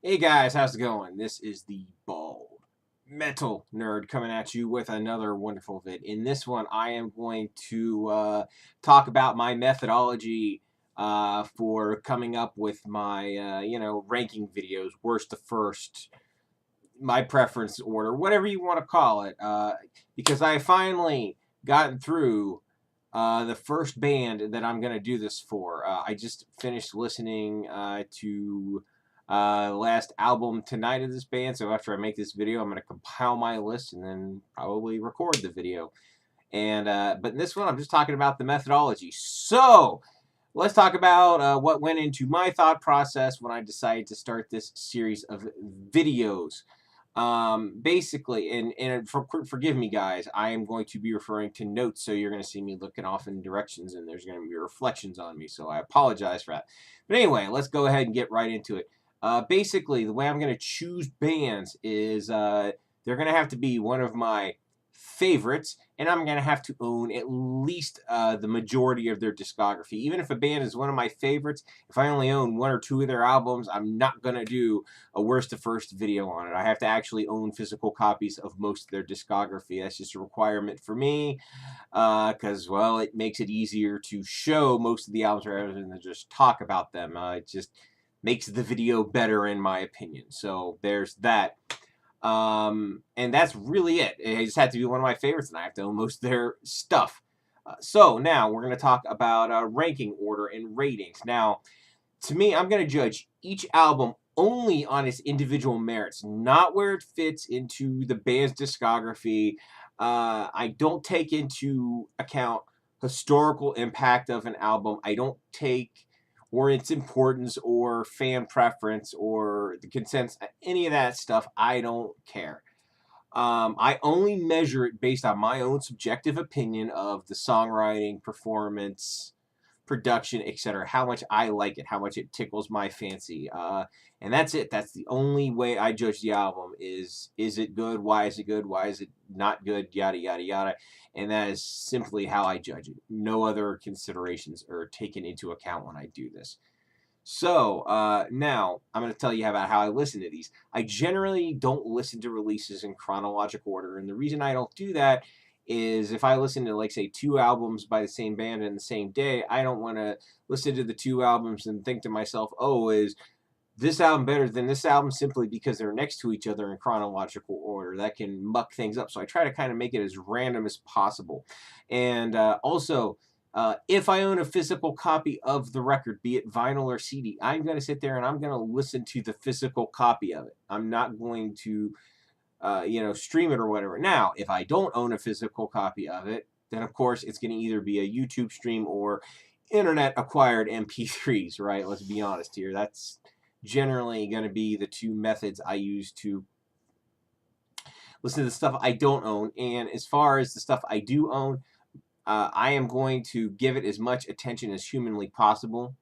Hey guys, how's it going? This is the Bald Metal Nerd coming at you with another wonderful vid. In this one, I am going to talk about my methodology for coming up with my, ranking videos, worst to first, my preference order, whatever you want to call it, because I finally gotten through the first band that I'm going to do this for. I just finished listening to last album tonight of this band, so after I make this video, I'm going to compile my list and then probably record the video. And but in this one, I'm just talking about the methodology. So let's talk about what went into my thought process when I decided to start this series of videos. Basically, and forgive me, guys, I am going to be referring to notes, so you're going to see me looking off in directions, and there's going to be reflections on me, so I apologize for that. But anyway, let's go ahead and get right into it. Basically, the way I'm going to choose bands is they're going to have to be one of my favorites, and I'm going to have to own at least the majority of their discography. Even if a band is one of my favorites, if I only own one or two of their albums, I'm not going to do a worst to first video on it. I have to actually own physical copies of most of their discography. That's just a requirement for me because, well, it makes it easier to show most of the albums rather than just talk about them. It just makes the video better, in my opinion. So there's that. And that's really it. It just had to be one of my favorites, and I have to own most of their stuff. So now we're going to talk about ranking order and ratings. Now, to me, I'm going to judge each album only on its individual merits, not where it fits into the band's discography. I don't take into account historical impact of an album. I don't take or its importance or fan preference or the consensus, any of that stuff. I don't care. I only measure it based on my own subjective opinion of the songwriting, performance, production, etc. How much I like it, how much it tickles my fancy, and that's it. That's the only way I judge the album. Is it good? Why is it good? Why is it not good? Yada yada yada. And that is simply how I judge it. No other considerations are taken into account when I do this. So now I'm going to tell you about how I listen to these. I generally don't listen to releases in chronological order, and the reason I don't do that is if I listen to, like, say, two albums by the same band in the same day, I don't want to listen to the two albums and think to myself, oh, is this album better than this album simply because they're next to each other in chronological order. That can muck things up. So I try to kind of make it as random as possible. And also, if I own a physical copy of the record, be it vinyl or CD, I'm going to sit there and I'm going to listen to the physical copy of it. I'm not going to, stream it or whatever. Now, if I don't own a physical copy of it, then of course it's going to either be a YouTube stream or internet acquired MP3s, right? Let's be honest here. That's generally going to be the two methods I use to listen to the stuff I don't own. And as far as the stuff I do own, I am going to give it as much attention as humanly possible.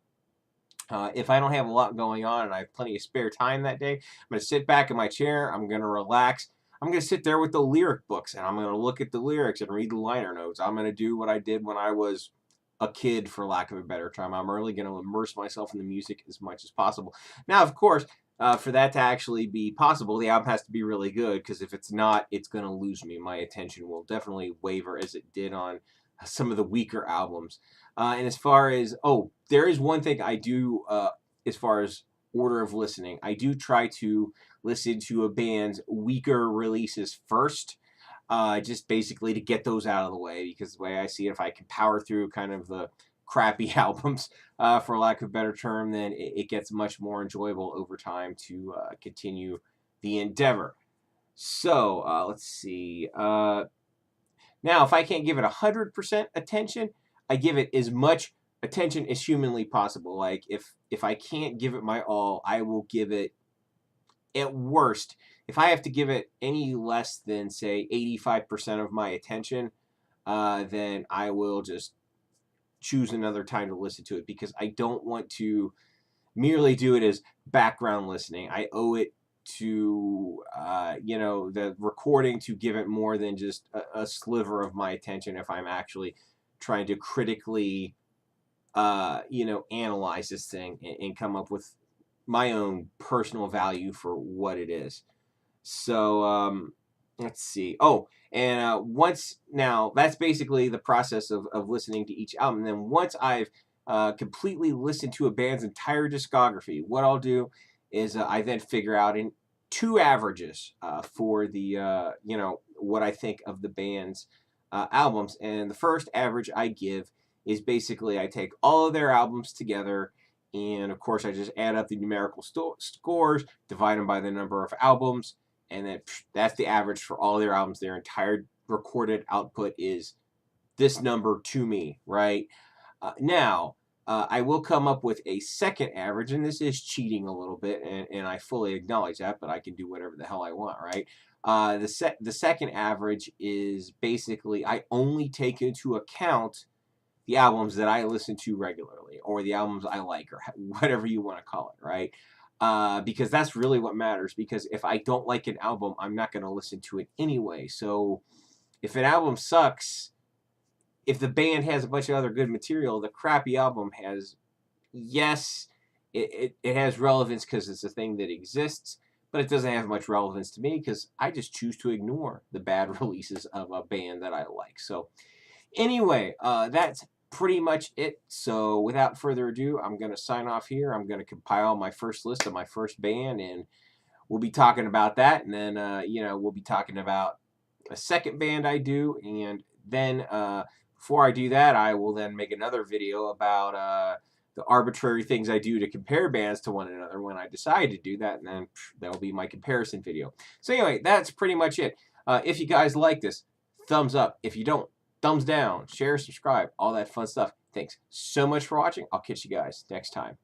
If I don't have a lot going on and I have plenty of spare time that day, I'm going to sit back in my chair. I'm going to relax. I'm going to sit there with the lyric books and I'm going to look at the lyrics and read the liner notes. I'm going to do what I did when I was a kid, for lack of a better term. I'm really going to immerse myself in the music as much as possible. Now, of course, for that to actually be possible, the album has to be really good, because if it's not, it's going to lose me. My attention will definitely waver as it did on some of the weaker albums. And as far as, there is one thing I do, as far as order of listening, I do try to listen to a band's weaker releases first, just basically to get those out of the way, because the way I see it, if I can power through kind of the crappy albums, for lack of a better term, then it gets much more enjoyable over time to continue the endeavor. So let's see. Now, if I can't give it 100% attention, I give it as much attention as humanly possible. Like, if I can't give it my all, I will give it, at worst, if I have to give it any less than, say, 85% of my attention, then I will just choose another time to listen to it, because I don't want to merely do it as background listening. I owe it to the recording to give it more than just a sliver of my attention if I'm actually trying to critically analyze this thing and come up with my own personal value for what it is. So let's see. Oh, and now that's basically the process of listening to each album. And then once I've completely listened to a band's entire discography, what I'll do is I then figure out in two averages for the what I think of the band's albums. And the first average I give is basically I take all of their albums together, and of course I just add up the numerical scores, divide them by the number of albums, and then that's the average for all their albums. Their entire recorded output is this number to me, right? Now, I will come up with a second average, and this is cheating a little bit, and I fully acknowledge that, but I can do whatever the hell I want, right? The second average is basically I only take into account the albums that I listen to regularly, or the albums I like, or whatever you want to call it, right? Because that's really what matters. Because if I don't like an album, I'm not going to listen to it anyway. So if an album sucks, if the band has a bunch of other good material, the crappy album has, yes, it has relevance because it's a thing that exists, but it doesn't have much relevance to me because I just choose to ignore the bad releases of a band that I like. So anyway, that's pretty much it. So without further ado, I'm going to sign off here. I'm going to compile my first list of my first band, and we'll be talking about that. And then, we'll be talking about a second band I do. And then before I do that, I will then make another video about the arbitrary things I do to compare bands to one another when I decide to do that. And then that'll be my comparison video. So anyway, that's pretty much it. If you guys like this, thumbs up. If you don't, thumbs down, share, subscribe, all that fun stuff. Thanks so much for watching. I'll catch you guys next time.